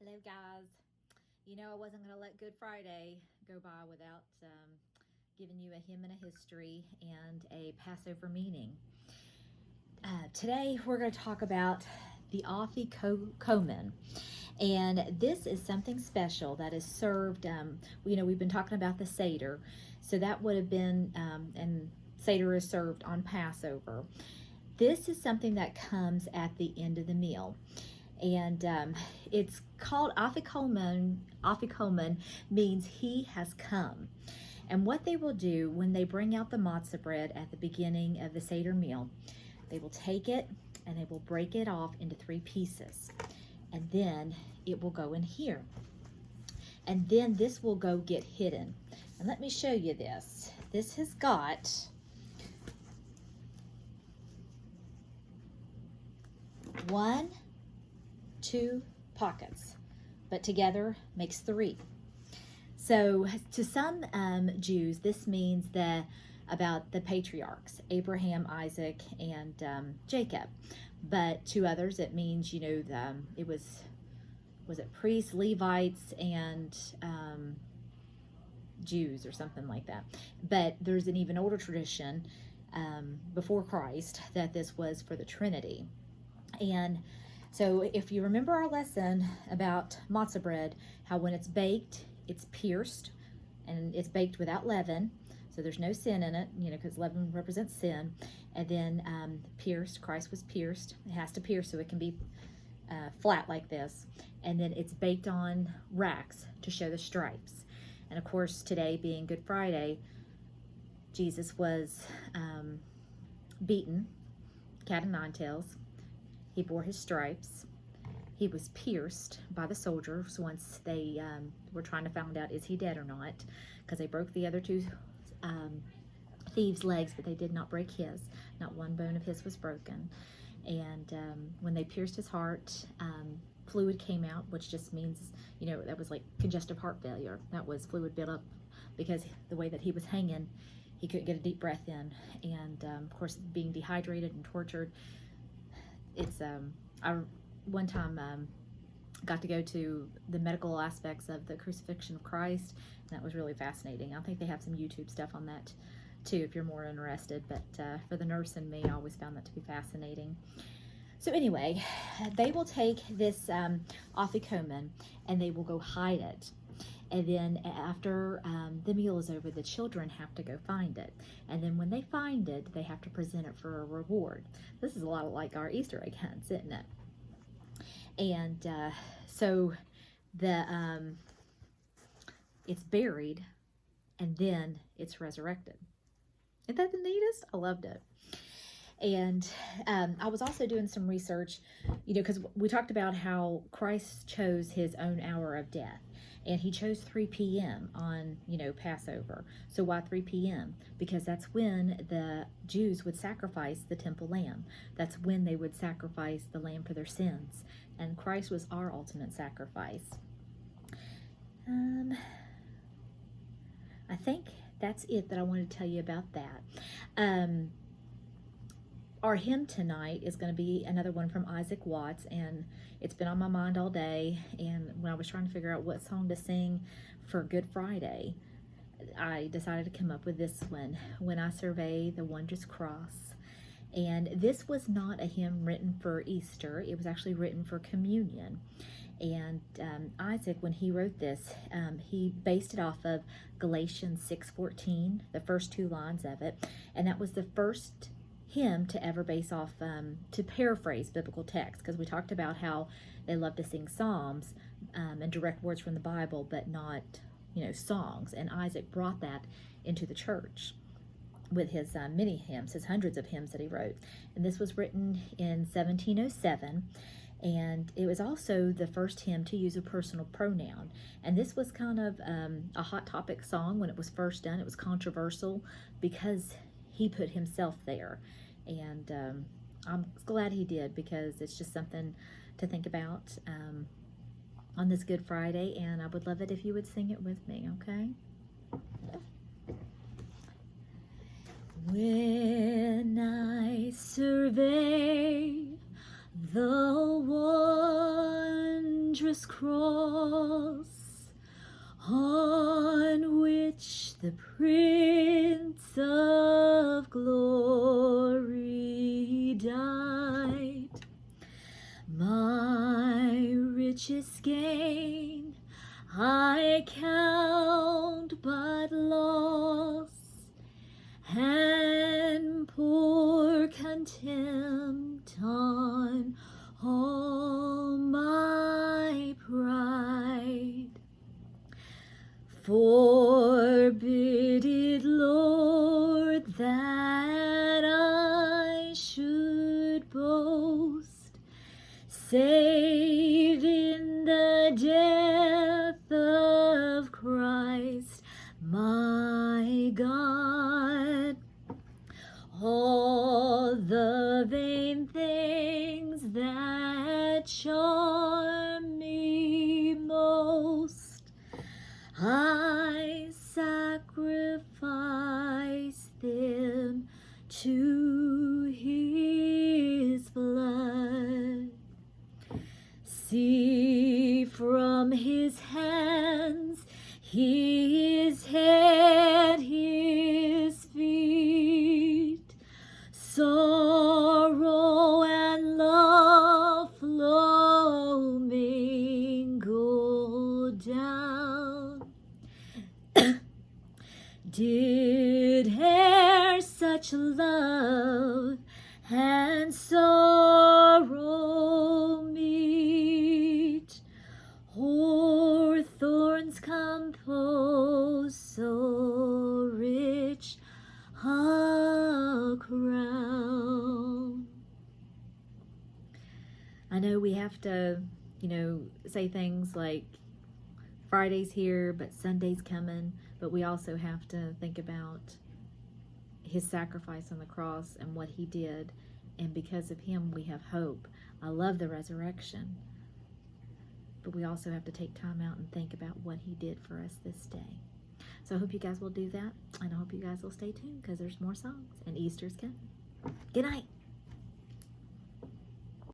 Hello, guys. I wasn't going to let Good Friday go by without giving you a hymn and a history and a Passover meaning. Today, we're going to talk about the Afikomen. And this is something special that is served. We've been talking about the Seder. So that would have been, and Seder is served on Passover. This is something that comes at the end of the meal. And it's called Afikomen. Afikomen means he has come. And what they will do when they bring out the matzah bread at the beginning of the Seder meal, they will take it and they will break it off into 3 pieces. And then it will go in here. And then this will go get hidden. And let me show you this. This has got 1, 2 pockets, but together makes 3. So to some Jews, this means about the patriarchs, Abraham, Isaac, and Jacob. But to others, it means, it was it priests, Levites, and Jews or something like that. But there's an even older tradition before Christ that this was for the Trinity. And so if you remember our lesson about matzah bread, how when it's baked, it's pierced, and it's baked without leaven, so there's no sin in it, because leaven represents sin. And then pierced, Christ was pierced. It has to pierce so it can be flat like this. And then it's baked on racks to show the stripes. And of course, today being Good Friday, Jesus was beaten, cat o' nine tails. He bore his stripes. He was pierced by the soldiers once they were trying to find out, is he dead or not? Because they broke the other 2 thieves' legs, but they did not break his. Not one bone of his was broken. And when they pierced his heart, fluid came out, which just means, that was like congestive heart failure. That was fluid built up because the way that he was hanging, he couldn't get a deep breath in. And of course, being dehydrated and tortured, it's I one time got to go to the medical aspects of the crucifixion of Christ, and that was really fascinating. I think they have some YouTube stuff on that too if you're more interested, but for the nurse and me, I always found that to be fascinating. So anyway, they will take this afikomen and they will go hide it. And then after the meal is over, the children have to go find it. And then when they find it, they have to present it for a reward. This is a lot like our Easter egg hunts, isn't it? And so it's buried and then it's resurrected. Isn't that the neatest? I loved it. And I was also doing some research, because we talked about how Christ chose his own hour of death. And he chose 3 p.m. on, Passover. So why 3 p.m.? Because that's when the Jews would sacrifice the temple lamb. That's when they would sacrifice the lamb for their sins. And Christ was our ultimate sacrifice. I think that's it that I wanted to tell you about that. Our hymn tonight is going to be another one from Isaac Watts, and it's been on my mind all day. And when I was trying to figure out what song to sing for Good Friday, I decided to come up with this one, When I Survey the Wondrous Cross. And this was not a hymn written for Easter. It was actually written for communion. And Isaac, when he wrote this, he based it off of Galatians 6:14, the first 2 lines of it. And that was the first hymn to ever base off, to paraphrase biblical text, because we talked about how they love to sing psalms and direct words from the Bible, but not, songs. And Isaac brought that into the church with his many hymns, his hundreds of hymns that he wrote. And this was written in 1707. And it was also the first hymn to use a personal pronoun. And this was kind of a hot topic song when it was first done. It was controversial because he put himself there. And I'm glad he did, because it's just something to think about on this Good Friday. And I would love it if you would sing it with me, okay? When I survey the wondrous cross on which the Prince of Glory died. My richest gain I count but loss, and pour contempt on all my pride. Forbid it, Lord, that I should boast, save in the death of Christ my God. All the vain things that charm me most, I sacrifice them to His blood. See, from His hands His head, His feet, sorrow and love flow mingled down. Did e'er such love and sorrow meet, or thorns compose so rich a crown? I know we have to, say things like Friday's here, but Sunday's coming, but we also have to think about His sacrifice on the cross and what He did, and because of Him we have hope. I love the resurrection, but we also have to take time out and think about what He did for us this day. So I hope you guys will do that, and I hope you guys will stay tuned because there's more songs and Easter's coming. Good night.